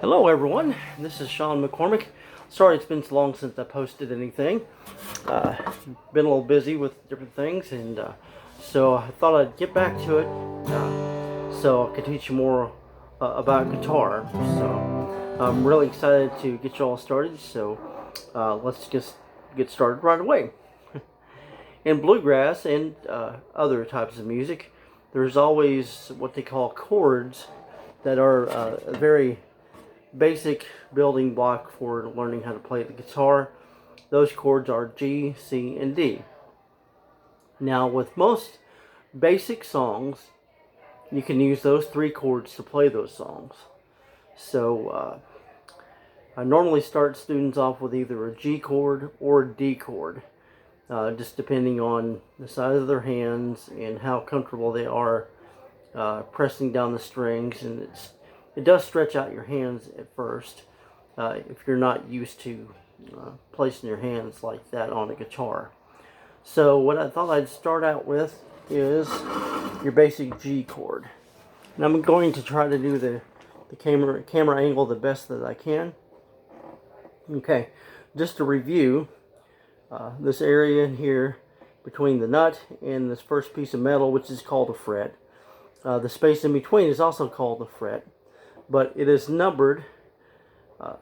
Hello everyone, this is Sean McCormick. Sorry it's been so long since I posted anything. Been a little busy with different things, and so I thought I'd get back to it so I could teach you more about guitar. So I'm really excited to get you all started, so let's just get started right away. In bluegrass and other types of music, there's always what they call chords that are a very basic building block for learning how to play the guitar. Those chords are G, C, and D. Now, with most basic songs, you can use those three chords to play those songs. So I normally start students off with either a G chord or a D chord, just depending on the size of their hands and how comfortable they are pressing down the strings. And it does stretch out your hands at first if you're not used to placing your hands like that on a guitar. So what I thought I'd start out with is your basic G chord. And I'm going to try to do the camera angle the best that I can. Okay, just to review, this area in here between the nut and this first piece of metal, which is called a fret. The space in between is also called the fret, but it is numbered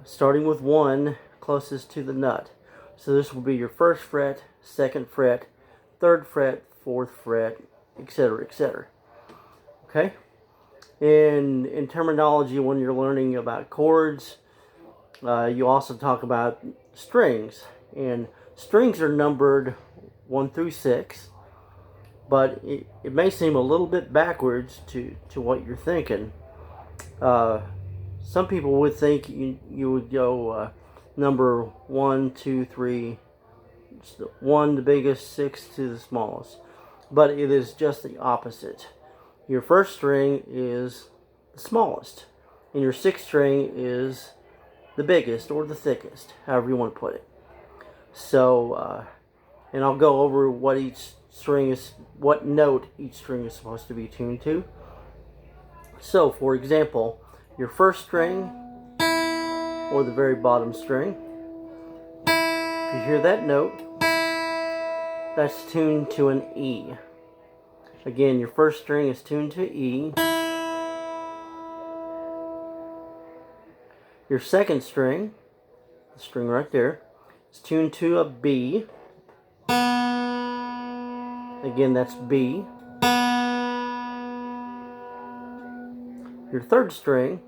starting with 1 closest to the nut. So this will be your 1st fret, 2nd fret, 3rd fret, 4th fret, etc., etc. Okay? In terminology, when you're learning about chords, you also talk about strings. And strings are numbered 1 through 6, but it may seem a little bit backwards to what you're thinking. Some people would think you would go number 1, 2, 3, 1 the biggest, 6 to the smallest. But it is just the opposite. Your 1st string is the smallest, and your 6th string is the biggest or the thickest, however you want to put it. So, and I'll go over what what note each string is supposed to be tuned to. So, for example, your 1st string, or the very bottom string, if you hear that note, that's tuned to an E. Again, your 1st string is tuned to E. Your 2nd string, the string right there, is tuned to a B. Again, that's B. Your 3rd string,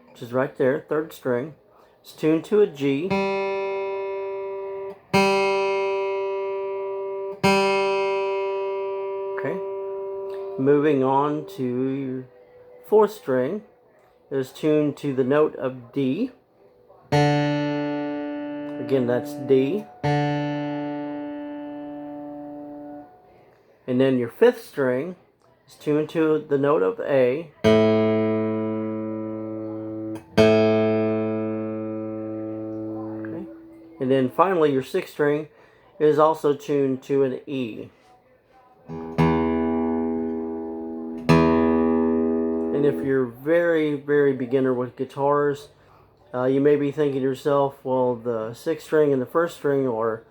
which is right there, 3rd string, is tuned to a G. Okay. Moving on to your 4th string, is tuned to the note of D. Again, that's D. And then your 5th string is tuned to the note of A. Okay. And then finally your 6th string is also tuned to an E. And if you're very, very beginner with guitars, you may be thinking to yourself, well, the 6th string and the 1st string are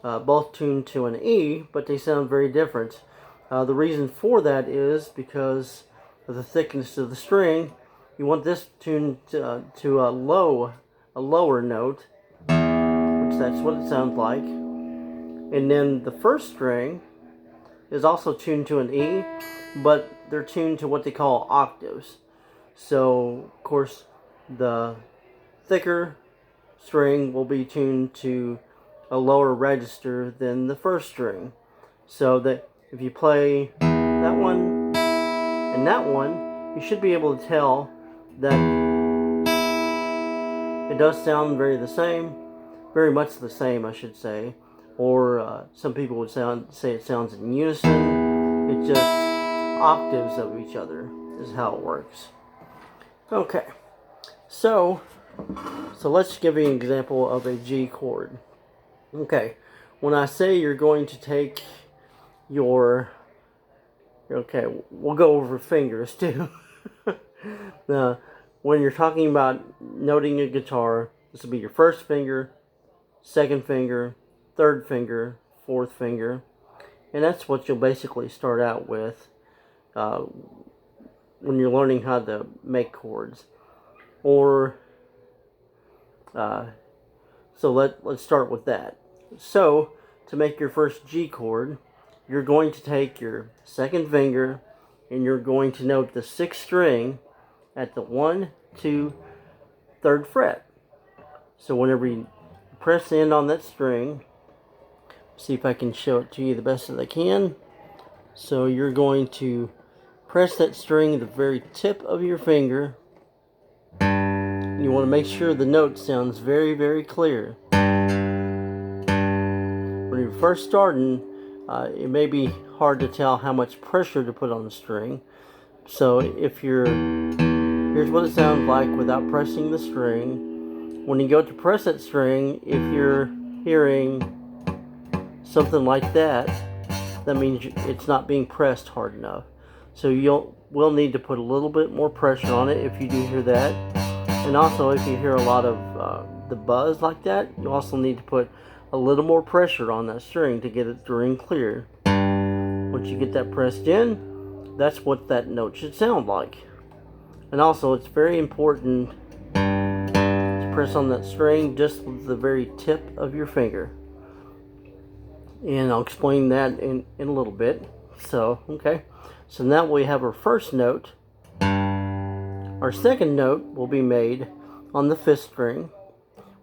both tuned to an E, but they sound very different. The reason for that is because of the thickness of the string. You want this tuned to a lower note, which that's what it sounds like. And then the 1st string is also tuned to an E, but they're tuned to what they call octaves. So, of course, the thicker string will be tuned to a lower register than the 1st string. So that if you play that one and that one, you should be able to tell that it does sound very much the same, I should say. Or some people would say it sounds in unison. It's just octaves of each other is how it works. Okay, so let's give you an example of a G chord. Okay, when I say you're going to take your, okay, we'll go over fingers too. when you're talking about noting a guitar, this will be your first finger, second finger, third finger, fourth finger, and that's what you'll basically start out with when you're learning how to make chords. Or so let's start with that. So to make your first G chord, you're going to take your second finger and you're going to note the sixth string at the 1, 2, 3rd fret. So whenever you press in on that string, see if I can show it to you the best that I can. So you're going to press that string at the very tip of your finger. You want to make sure the note sounds very, very clear. When you're first starting, it may be hard to tell how much pressure to put on the string. So here's what it sounds like without pressing the string. When you go to press that string, if you're hearing something like that, that means it's not being pressed hard enough. So we'll need to put a little bit more pressure on it if you do hear that. And also, if you hear a lot of the buzz like that, you also need to put a little more pressure on that string to get it to ring clear. Once you get that pressed in, that's what that note should sound like. And also, it's very important to press on that string just with the very tip of your finger. And I'll explain that in a little bit. So, okay. So now we have our first note. Our second note will be made on the 5th string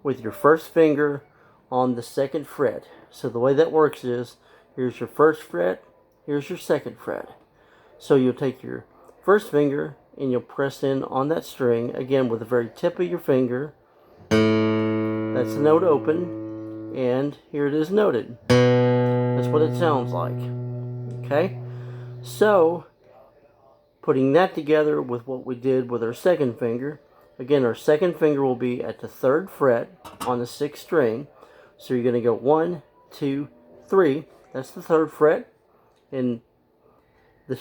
with your first finger on the 2nd fret. So the way that works is, here's your 1st fret, here's your 2nd fret. So you'll take your first finger and you'll press in on that string, again with the very tip of your finger. That's the note open, and here it is noted. That's what it sounds like. Okay? So, putting that together with what we did with our second finger, again, our second finger will be at the 3rd fret on the 6th string. So you're going to go 1, 2, 3. That's the 3rd fret. And the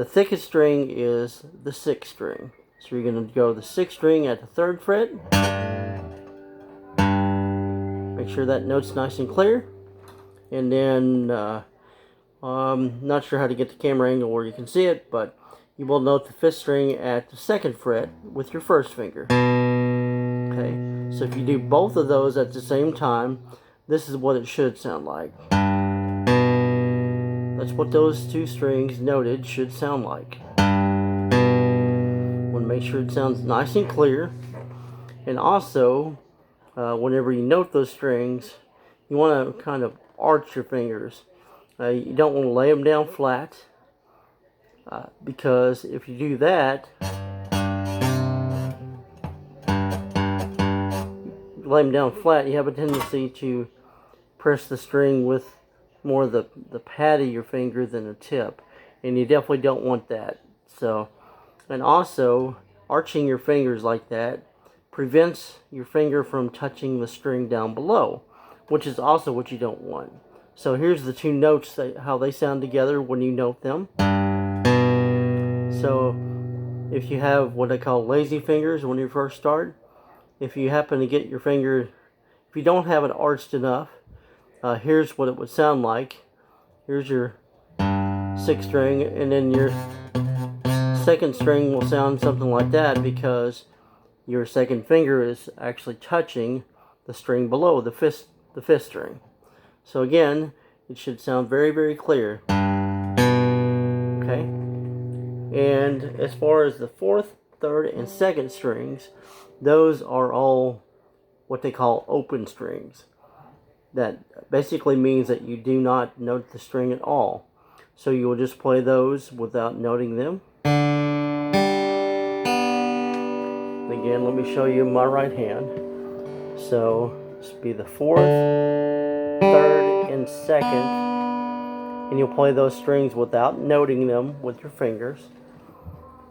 thickest string is the 6th string. So you're going to go the 6th string at the 3rd fret. Make sure that note's nice and clear. And then, not sure how to get the camera angle where you can see it, but you will note the 5th string at the 2nd fret with your first finger. Okay, so if you do both of those at the same time, this is what it should sound like. That's what those two strings noted should sound like. Want to make sure it sounds nice and clear. And also, whenever you note those strings, you want to kind of arch your fingers. You don't want to lay them down flat, because if you do that, lay them down flat, you have a tendency to press the string with more of the pad of your finger than the tip, and you definitely don't want that. So, and also, arching your fingers like that prevents your finger from touching the string down below, which is also what you don't want. So here's the two notes, how they sound together when you note them. So if you have what I call lazy fingers when you first start, if you happen to get your finger, if you don't have it arched enough, here's what it would sound like. Here's your 6th string, and then your 2nd string will sound something like that because your 2nd finger is actually touching the string below the 5th string. So again, it should sound very, very clear. Okay? And as far as the 4th, 3rd, and 2nd strings, those are all what they call open strings. That basically means that you do not note the string at all. So you will just play those without noting them. And again, let me show you my right hand. So this would be the 4th, 3rd, and 2nd. And you'll play those strings without noting them with your fingers.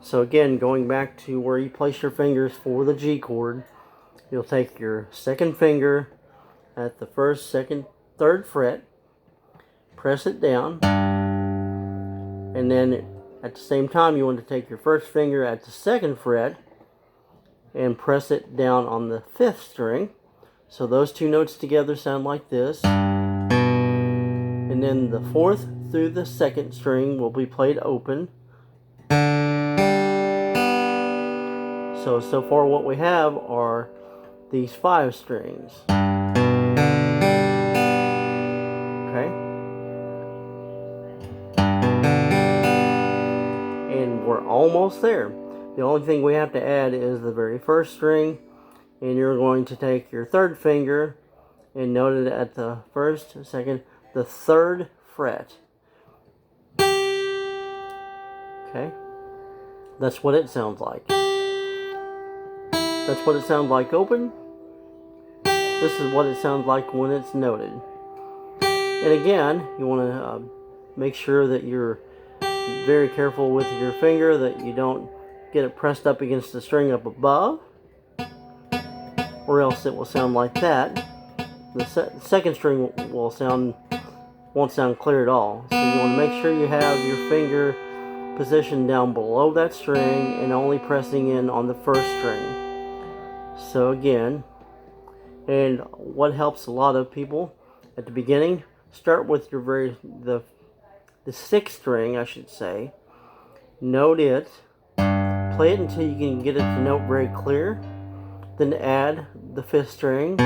So again, going back to where you place your fingers for the G chord, you'll take your 2nd finger at the 1st, 2nd, 3rd fret, press it down, and then at the same time you want to take your 1st finger at the 2nd fret and press it down on the 5th string. So those two notes together sound like this. And then the 4th through the 2nd string will be played open. So far what we have are these 5 strings. Okay? And we're almost there. The only thing we have to add is the very first string, and you're going to take your 3rd finger and note it at the 1st, 2nd, the 3rd fret. Okay? That's what it sounds like. That's what it sounds like open. This is what it sounds like when it's noted. And again, you want to make sure that you're very careful with your finger, that you don't get it pressed up against the string up above, or else it will sound like that. The second string won't sound clear at all. So you want to make sure you have your finger positioned down below that string and only pressing in on the 1st string. So again, and what helps a lot of people at the beginning, start with your the 6th string, I should say. Note it, play it until you can get it to note very clear. Then add the 5th string.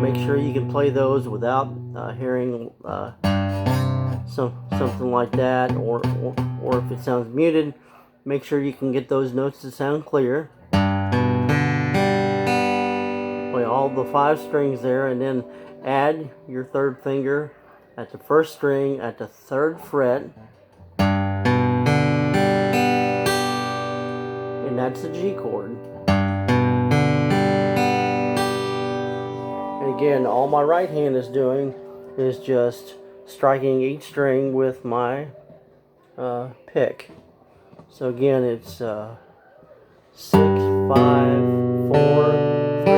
Make sure you can play those without hearing something like that, or if it sounds muted, make sure you can get those notes to sound clear. Play all the 5 strings there, and then add your 3rd finger at the 1st string at the 3rd fret, and that's the G chord. And again, all my right hand is doing is just striking each string with my pick. So again, it's 6, 5, 4, 3,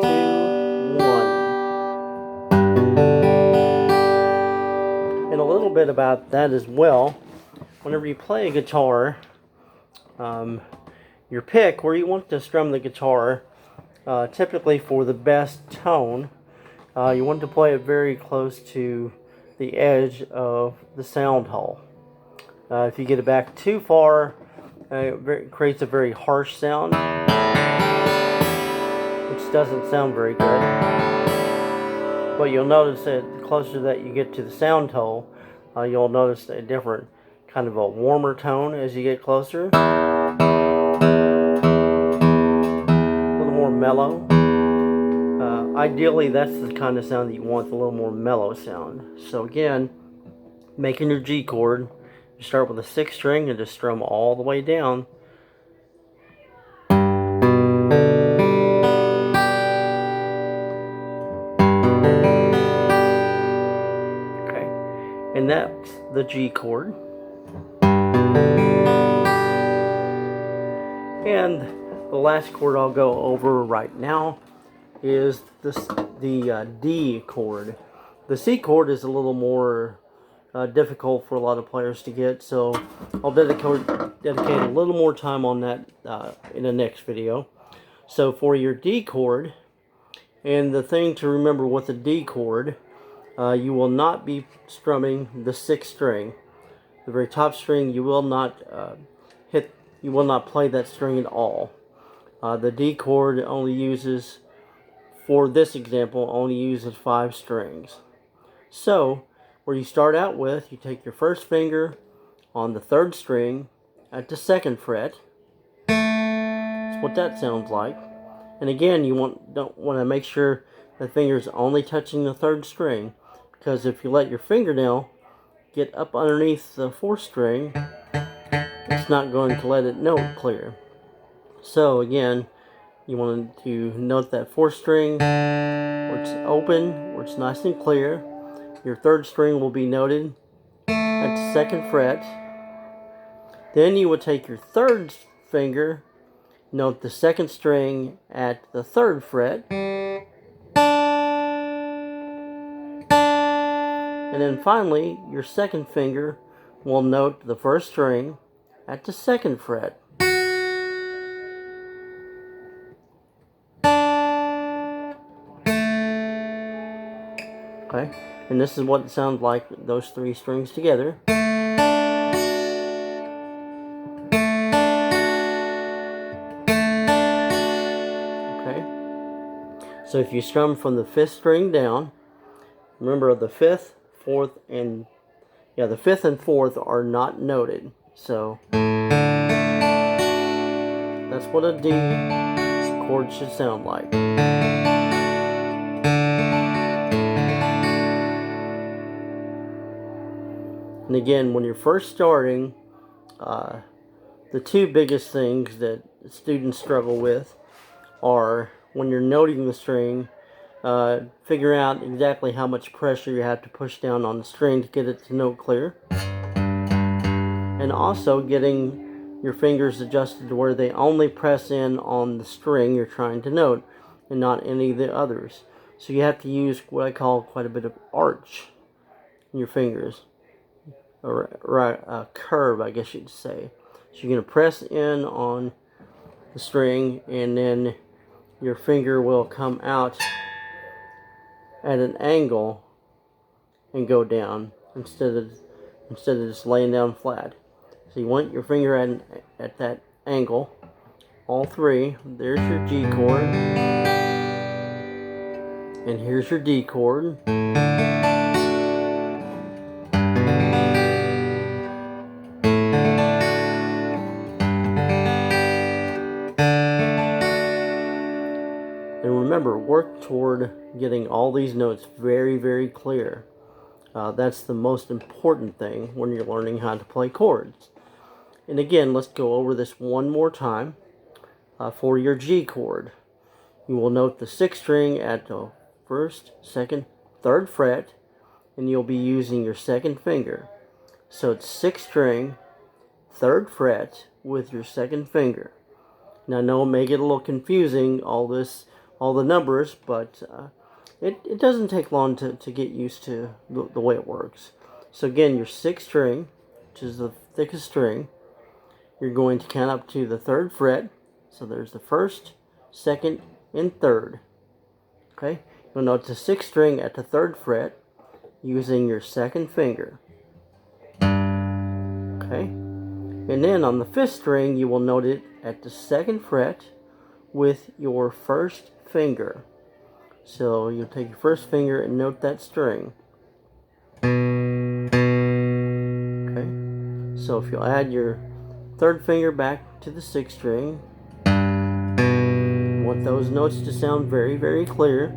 2, 1. And a little bit about that as well. Whenever you play a guitar, your pick, where you want to strum the guitar, typically for the best tone, you want to play it very close to the edge of the sound hole. If you get it back too far, it creates a very harsh sound, which doesn't sound very good. But you'll notice that the closer that you get to the sound hole, you'll notice a different kind of a warmer tone as you get closer. A little more mellow. Ideally, that's the kind of sound that you want, a little more mellow sound. So again, making your G chord, you start with the 6th string and just strum all the way down. Okay, and that's the G chord. And the last chord I'll go over right now is the D chord. The C chord is a little more difficult for a lot of players to get, so I'll dedicate a little more time on that in the next video. So for your D chord, and the thing to remember with the D chord, you will not be strumming the 6th string. The very top string, you will not you will not play that string at all. The D chord only uses, for this example, only uses 5 strings. So, where you start out with, you take your 1st finger on the 3rd string at the 2nd fret. That's what that sounds like. And again, you don't want to make sure the finger's only touching the 3rd string, because if you let your fingernail get up underneath the 4th string, it's not going to let it note clear. So again, you want to note that 4th string where it's open, where it's nice and clear. Your 3rd string will be noted at the 2nd fret. Then you will take your 3rd finger, note the 2nd string at the 3rd fret. And then finally, your 2nd finger will note the 1st string at the 2nd fret. Okay, and this is what it sounds like, those three strings together. Okay, so if you strum from the 5th string down, remember the 5th, 4th, and the 5th and 4th are not noted. So that's what a D chord should sound like. And again, when you're first starting, the two biggest things that students struggle with are when you're noting the string, figuring out exactly how much pressure you have to push down on the string to get it to note clear, and also getting your fingers adjusted to where they only press in on the string you're trying to note and not any of the others. So you have to use what I call quite a bit of arch in your fingers, or a curve, I guess you'd say. So you're going to press in on the string, and then your finger will come out at an angle and go down instead of just laying down flat. So you want your finger at that angle. All three. There's your G chord, and here's your D chord. And remember, work toward getting all these notes very, very clear. That's the most important thing when you're learning how to play chords. And again, let's go over this one more time. For your G chord, you will note the 6th string at the 1st, 2nd, 3rd fret, and you'll be using your 2nd finger. So it's 6th string, 3rd fret with your 2nd finger. Now I know it may get a little confusing, all the numbers, but it doesn't take long to get used to the way it works. So again, your 6th string, which is the thickest string, you're going to count up to the 3rd fret. So there's the 1st, 2nd, and 3rd. Okay, you'll note the 6th string at the 3rd fret using your 2nd finger. Okay, and then on the 5th string, you will note it at the 2nd fret with your 1st finger. So you'll take your 1st finger and note that string. Okay, so if you'll add your 3rd finger back to the 6th string, you want those notes to sound very, very clear.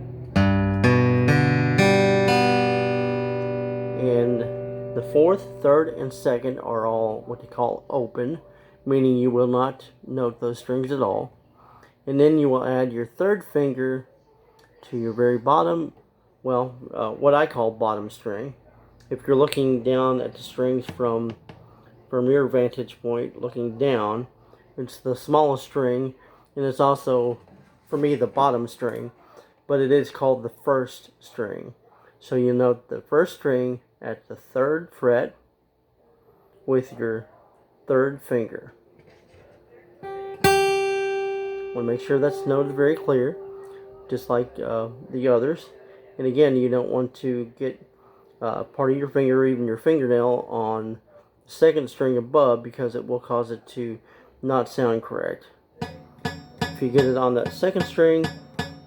And the 4th, 3rd, and 2nd are all what they call open, meaning you will not note those strings at all. And then you will add your 3rd finger to your very bottom, what I call bottom string. If you're looking down at the strings from your vantage point, looking down, it's the smallest string, and it's also, for me, the bottom string, but it is called the 1st string. So you note the 1st string at the 3rd fret with your 3rd finger. Want to make sure that's noted very clear, just like the others. And again, you don't want to get part of your finger or even your fingernail on the 2nd string above, because it will cause it to not sound correct. If you get it on that 2nd string,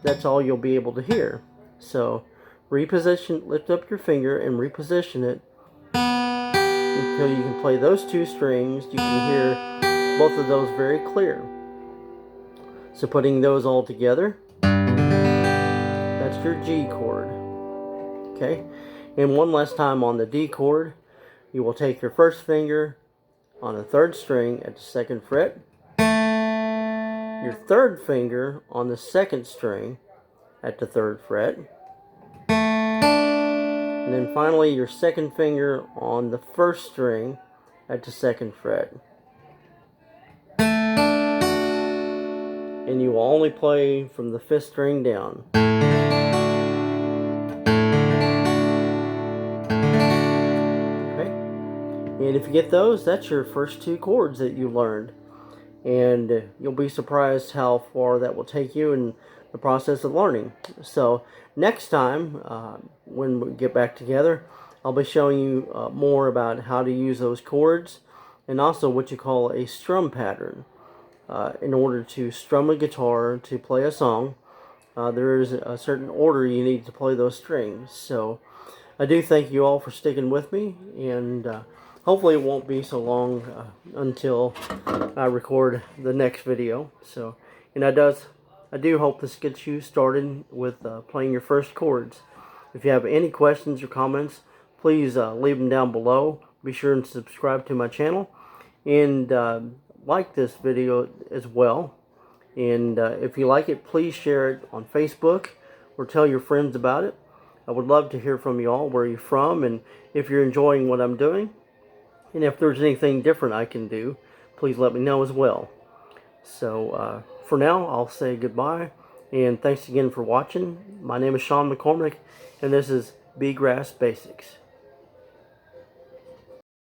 that's all you'll be able to hear. So reposition, lift up your finger and reposition it until you can play those two strings. You can hear both of those very clear. So putting those all together, that's your G chord. Okay, and one last time on the D chord, you will take your 1st finger on the 3rd string at the 2nd fret, your 3rd finger on the 2nd string at the 3rd fret, and then finally your 2nd finger on the 1st string at the 2nd fret. And you will only play from the 5th string down. Okay? And if you get those, that's your first 2 chords that you learned. And you'll be surprised how far that will take you in the process of learning. So next time, when we get back together, I'll be showing you more about how to use those chords and also what you call a strum pattern. In order to strum a guitar to play a song, there is a certain order you need to play those strings. So I do thank you all for sticking with me, and hopefully it won't be so long until I record the next video. So, and I do hope this gets you started with playing your first chords. If you have any questions or comments, please leave them down below. Be sure and subscribe to my channel, and like this video as well. And if you like it, please share it on Facebook or tell your friends about it. I would love to hear from you all, where you're from, and if you're enjoying what I'm doing. And if there's anything different I can do, please let me know as well. So for now, I'll say goodbye, and thanks again for watching. My name is Sean McCormick, and this is Bluegrass Basics.